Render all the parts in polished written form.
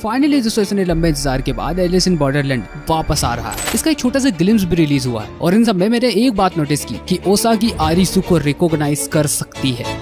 Finally दोस्तों इतने लंबे इंतजार के बाद एलिस इन बॉर्डरलैंड वापस आ रहा है। इसका एक छोटा सा ग्लिम्स भी रिलीज हुआ है और इन सब में मैंने एक बात नोटिस की कि ओसागी आरिसु को रिकॉग्नाइज कर सकती है।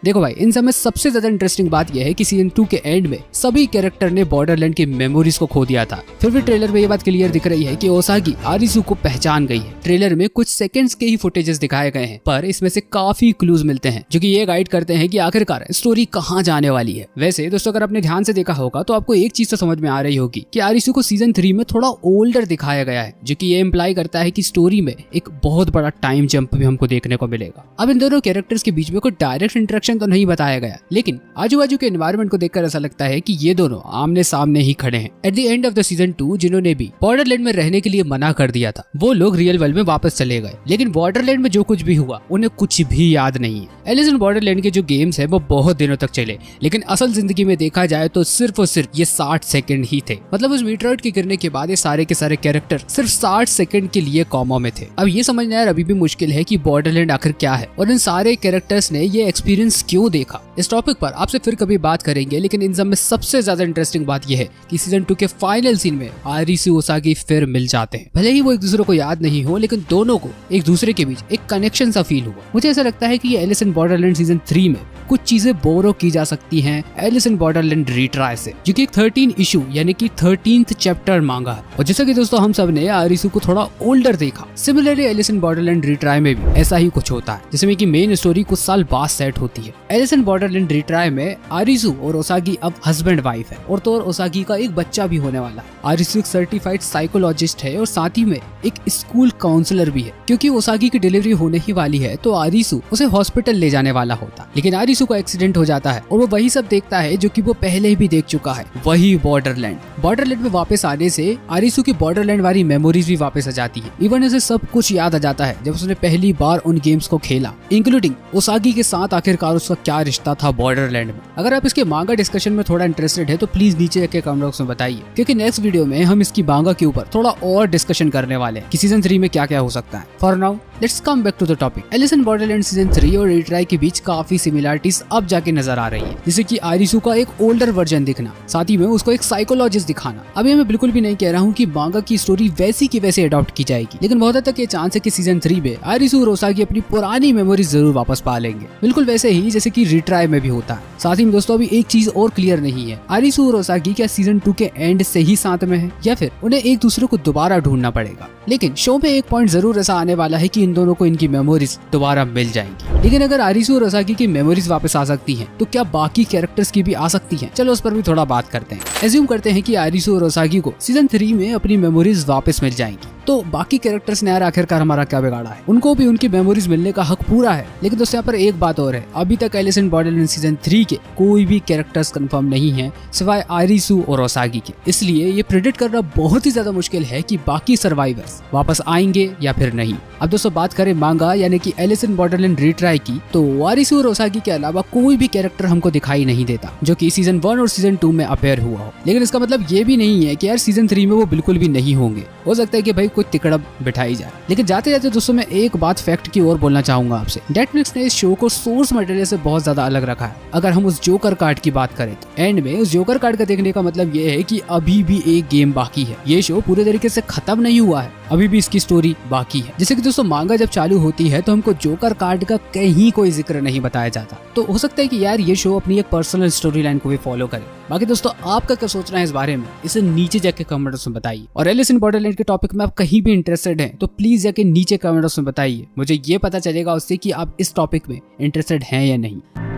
देखो भाई, इन सब में सबसे ज्यादा इंटरेस्टिंग बात यह है कि सीजन 2 के एंड में सभी कैरेक्टर ने बॉर्डरलैंड की मेमोरीज को खो दिया था। फिर भी ट्रेलर में ये बात क्लियर दिख रही है कि ओसागी आरिसु को पहचान गई है। ट्रेलर में कुछ सेकंड्स के ही फुटेजेस दिखाए गए हैं, पर इसमें से काफी क्लूज मिलते हैं जो कि ये गाइड करते हैं कि आखिरकार स्टोरी कहाँ जाने वाली है। वैसे दोस्तों, अगर आपने ध्यान से देखा होगा तो आपको एक चीज तो समझ में आ रही होगी कि आरिसु को सीजन 3 में थोड़ा ओल्डर दिखाया गया है, जो कि ये इम्प्लाई करता है कि स्टोरी में एक बहुत बड़ा टाइम जंप भी हमको देखने को मिलेगा। अब इन दोनों कैरेक्टर्स के बीच में कोई डायरेक्ट इंटरेक्शन तो नहीं बताया गया, लेकिन आजू बाजू के एनवायरनमेंट को देखकर ऐसा लगता है कि ये दोनों आमने सामने ही खड़े हैं। At the end of the season 2 जिन्होंने भी बॉर्डरलैंड में रहने के लिए मना कर दिया था, वो लोग रियल वर्ल्ड में वापस चले गए, लेकिन बॉर्डरलैंड में जो कुछ भी हुआ उन्हें कुछ भी याद नहीं है। एलिस इन बॉर्डरलैंड के जो गेम्स है वो बहुत दिनों तक चले, लेकिन असल जिंदगी में देखा जाए तो सिर्फ और सिर्फ ये 60 सेकंड ही थे। मतलब उस मीटरॉइड के गिरने के बाद ये सारे के सारे कैरेक्टर सिर्फ 60 सेकंड के लिए कॉमा में थे। अब ये समझना यार अभी भी मुश्किल है कि बॉर्डरलैंड आखिर क्या है और इन सारे कैरेक्टर्स ने ये एक्सपीरियंस क्यों देखा। इस टॉपिक पर आपसे फिर कभी बात करेंगे, लेकिन इन सब में सबसे ज्यादा इंटरेस्टिंग बात यह है कि सीजन 2 के फाइनल सीन में आरिसु ओसागी फिर मिल जाते हैं। भले ही वो एक दूसरे को याद नहीं हो, लेकिन दोनों को एक दूसरे के बीच एक कनेक्शन सा फील हुआ। मुझे ऐसा लगता है कि ये एलिस इन बॉर्डरलैंड सीजन 3 में कुछ चीजें बोरो की जा सकती हैं एलिस इन बॉर्डरलैंड रीट्राई से, जो कि एक 13 इशू यानी कि 13th चैप्टर मांगा है। और जैसा कि दोस्तों हम सब ने आरिसु को थोड़ा ओल्डर देखा, similarly Alice in Borderland retry में भी ऐसा ही कुछ होता है, जिसमें कि मेन स्टोरी कुछ साल बाद सेट होती है। एलिस इन बॉर्डरलैंड रीट्राई में आरिसु और ओसागी अब हस्बैंड वाइफ है और तो और ओसागी का एक बच्चा भी होने वाला है। आरिसु एक सर्टिफाइड साइकोलॉजिस्ट है और साथ ही में एक स्कूल काउंसलर भी है। क्योंकि ओसागी की डिलीवरी होने ही वाली है तो आरिसु उसे हॉस्पिटल ले जाने वाला होता, लेकिन आरिसु का एक्सीडेंट हो जाता है और वो वही सब देखता है जो कि वो पहले भी देख चुका है, वही बॉर्डरलैंड में वापस आने से आरिसु की बॉर्डरलैंड वाली मेमोरीज भी वापस आ जाती है। इवन उसे सब कुछ याद आ जाता है जब उसने पहली बार उन गेम्स को खेला, इंक्लूडिंग ओसागी के साथ आखिरकार उसका क्या रिश्ता था बॉर्डरलैंड में। अगर आप इसके मांगा डिस्कशन में थोड़ा इंटरेस्टेड है तो प्लीज नीचे जाके कमेंट बॉक्स में बताइए, क्योंकि नेक्स्ट वीडियो में हम इसकी मांगा के ऊपर थोड़ा और डिस्कशन करने वाले हैं कि सीजन 3 में क्या क्या हो सकता है। For now let's come back to the topic. Alice in Borderland season 3 और रीट्राई के बीच काफी सिमिलरिटीज अब जाके नजर आ रही है, जैसे कि आरिसु का एक ओल्डर वर्जन दिखना, साथ ही में उसको एक साइकोलॉजिस्ट दिखाना। अभी मैं बिल्कुल भी नहीं कह रहा हूँ कि मांगा की स्टोरी वैसी की वैसे अडॉप्ट की जाएगी, लेकिन बहुत हद तक ये चांस है कि सीजन 3 में आरिसु और ओसागी अपनी पुरानी मेमोरीज जरूर वापस पा लेंगे, बिल्कुल वैसे ही जैसे कि रीट्राई में भी होता है। साथ ही में दोस्तों अभी एक चीज और क्लियर नहीं है, आरिसु और ओसागी क्या सीजन 2 के एंड से ही साथ में है या फिर उन्हें एक दूसरे को दोबारा ढूंढना पड़ेगा। लेकिन शो में एक पॉइंट जरूर ऐसा आने वाला है कि इन दोनों को इनकी मेमोरीज दोबारा मिल जाएंगी। लेकिन अगर आरिसु और ओसागी की मेमोरीज वापस आ सकती हैं, तो क्या बाकी कैरेक्टर्स की भी आ सकती हैं? चलो उस पर भी थोड़ा बात करते हैं। एज्यूम करते हैं कि आरिसु और ओसागी को सीजन 3 में अपनी मेमोरीज वापस मिल जाएंगी, तो बाकी कैरेक्टर्स ने यार आखिरकार हमारा क्या बिगाड़ा है? उनको भी उनकी मेमोरीज मिलने का हक पूरा है। लेकिन दोस्तों यहाँ पर एक बात और है, अभी तक एलिस इन बॉर्डरलैंड सीजन 3 के कोई भी कैरेक्टर्स कंफर्म नहीं है सिवाय आरिसु और ओसागी के। इसलिए ये प्रेडिक्ट करना बहुत ही ज्यादा मुश्किल है कि बाकी सर्वाइवर्स वापस आएंगे या फिर नहीं। अब दोस्तों बात करें मांगा यानी कि एलिस इन बॉर्डरलैंड रीट्राई की, तो आरिसु और ओसागी के अलावा कोई भी कैरेक्टर हमको दिखाई नहीं देता जो कि सीजन 1 और सीजन 2 में अपेयर हुआ हो। लेकिन इसका मतलब ये भी नहीं है कि यार सीजन 3 में वो बिल्कुल भी नहीं होंगे। हो सकता है कि भाई कोई तिकड़म बिठाई जाए। लेकिन जाते जाते दोस्तों मैं एक बात फैक्ट की ओर बोलना चाहूंगा आपसे। नेटफ्लिक्स ने इस शो को सोर्स मटेरियल से बहुत ज्यादा अलग रखा है। अगर हम उस जोकर कार्ड की बात करें तो एंड में उस जोकर कार्ड का देखने का मतलब ये है कि अभी भी एक गेम बाकी है। ये शो पूरे तरीके से खत्म नहीं हुआ है, अभी भी इसकी स्टोरी बाकी है। जैसे कि दोस्तों मांगा जब चालू होती है तो हमको जोकर कार्ड का कहीं कोई जिक्र नहीं बताया जाता, तो हो सकता है कि यार ये शो अपनी एक पर्सनल स्टोरी लाइन को भी फॉलो करे। बाकी दोस्तों आपका क्या सोचना है इस बारे में, इसे नीचे जाके कमेंट्स में बताइए। और एलिस इन बॉर्डरलैंड के टॉपिक में आप कहीं भी इंटरेस्टेड हैं तो प्लीज जाके नीचे कमेंट्स में बताइए, मुझे ये पता चलेगा उससे कि आप इस टॉपिक में इंटरेस्टेड हैं या नहीं।